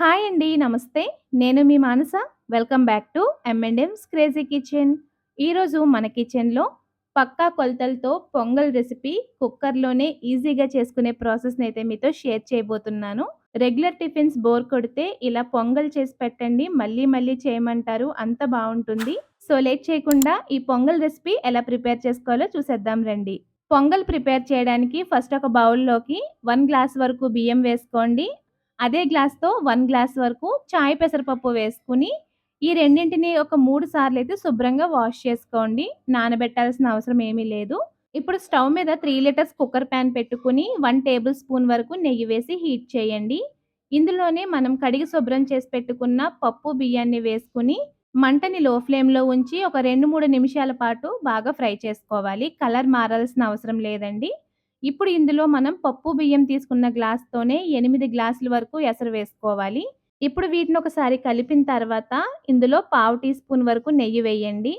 Hi అండి. నమస్తే. నేను మీ Manasa. Welcome back to M and M's crazy kitchen. ఈరోజు మన కిచెన్‌లో పక్కా కొలతలతో పొంగల్ రెసిపీ కుక్కర్‌లోనే ఈజీగా చేసుకునే ప్రాసెస్‌నైతే మీతో షేర్ చేయబోతున్నాను. రెగ్యులర్ టిఫిన్స్ బోర్ కొడితే ఇలా పొంగల్ చేసి పెట్టండి. మళ్ళీ మళ్ళీ చేయమంటారు. అంత బావుంటుంది. సో, లేట్ చేయకుండా ఈ పొంగల్ రెసిపీ ఎలా ప్రిపేర్ చేసుకోవాలో చూసేద్దాం రండి. పొంగల్ ప్రిపేర్ చేయడానికి ఫస్ట్ ఒక బౌల్‌లోకి 1 గ్లాస్ వరకు బియ్యం వేసుకోండి. అదే గ్లాస్‌తో 1 గ్లాస్ వరకు చాయ్ పెసరపప్పు వేసుకొని, ఈ రెండింటిని ఒక 3 సార్లయితే శుభ్రంగా వాష్ చేసుకోండి. నానబెట్టాల్సిన అవసరం ఏమీ లేదు. ఇప్పుడు స్టవ్ మీద 3 లీటర్స్ కుక్కర్ పాన్ పెట్టుకొని 1 టేబుల్ స్పూన్ వరకు నెయ్యి వేసి హీట్ చేయండి. ఇందులోనే మనం కడిగి శుభ్రం చేసి పెట్టుకున్న పప్పు, బియ్యాన్ని వేసుకొని మంటని లో ఫ్లేమ్‌లో ఉంచి ఒక 2, 3 నిమిషాల పాటు బాగా ఫ్రై చేసుకోవాలి. కలర్ మారాల్సిన అవసరం లేదండి. ఇప్పుడు ఇందులో మనం పప్పు, బియ్యం తీసుకున్న గ్లాస్‌తోనే 8 గ్లాసుల వరకు ఎసరు వేసుకోవాలి. ఇప్పుడు వీటిని ఒకసారి కలిపిన తర్వాత ఇందులో పావు టీ స్పూన్ వరకు నెయ్యి వేయండి.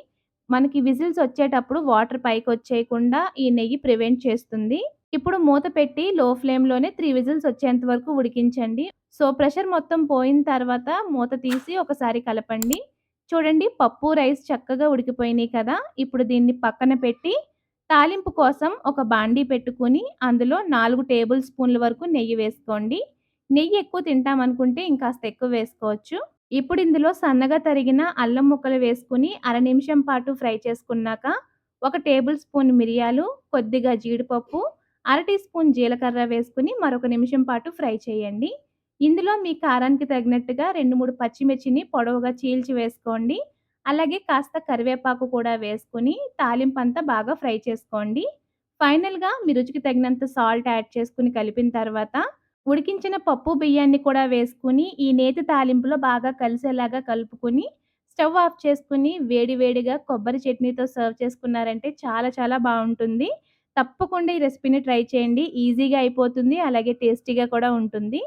మనకి విజిల్స్ వచ్చేటప్పుడు వాటర్ పైకొచ్చేయకుండా ఈ నెయ్యి ప్రివెంట్ చేస్తుంది. ఇప్పుడు మూత పెట్టి లో ఫ్లేమ్‌లోనే 3 విజిల్స్ వచ్చేంత వరకు ఉడికించండి. సో, ప్రెషర్ మొత్తం పోయిన తర్వాత మూత తీసి ఒకసారి కలపండి. చూడండి పప్పు, రైస్ చక్కగా ఉడికిపోయినాయి కదా! ఇప్పుడు దీన్ని పక్కన పెట్టి తాలింపు కోసం ఒక బాండీ పెట్టుకొని అందులో 4 టేబుల్ స్పూన్ల వరకు నెయ్యి వేసుకోండి. నెయ్యి ఎక్కువ తింటామనుకుంటే ఇంకాస్త ఎక్కువ వేసుకోవచ్చు. ఇప్పుడు ఇందులో సన్నగా తరిగిన అల్లం ముక్కలు వేసుకొని అర నిమిషం పాటు ఫ్రై చేసుకున్నాక ఒక టేబుల్ స్పూన్ మిరియాలు, కొద్దిగా జీడిపప్పు, అర టీ స్పూన్ జీలకర్ర వేసుకొని మరొక నిమిషం పాటు ఫ్రై చేయండి. ఇందులో మీ కారానికి తగినట్టుగా 2, 3 పచ్చిమిర్చిని పొడవుగా చీల్చి వేసుకోండి. అలాగే కాస్త కరివేపాకు కూడా వేసుకొని తాలింపంతా బాగా ఫ్రై చేసుకోండి. ఫైనల్‌గా మీ రుచికి తగినంత సాల్ట్ యాడ్ చేసుకొని కలిపిన తర్వాత ఉడికించిన పప్పు, బియ్యాన్ని కూడా వేసుకొని ఈ నేతి తాలింపులో బాగా కలిసేలాగా కలుపుకొని స్టవ్ ఆఫ్ చేసుకొని వేడి వేడిగా కొబ్బరి చట్నీతో సర్వ్ చేసుకున్నారంటే చాలా చాలా బావుంటుంది. తప్పకుండా ఈ రెసిపీని ట్రై చేయండి. ఈజీగా అయిపోతుంది. అలాగే టేస్టీగా కూడా ఉంటుంది.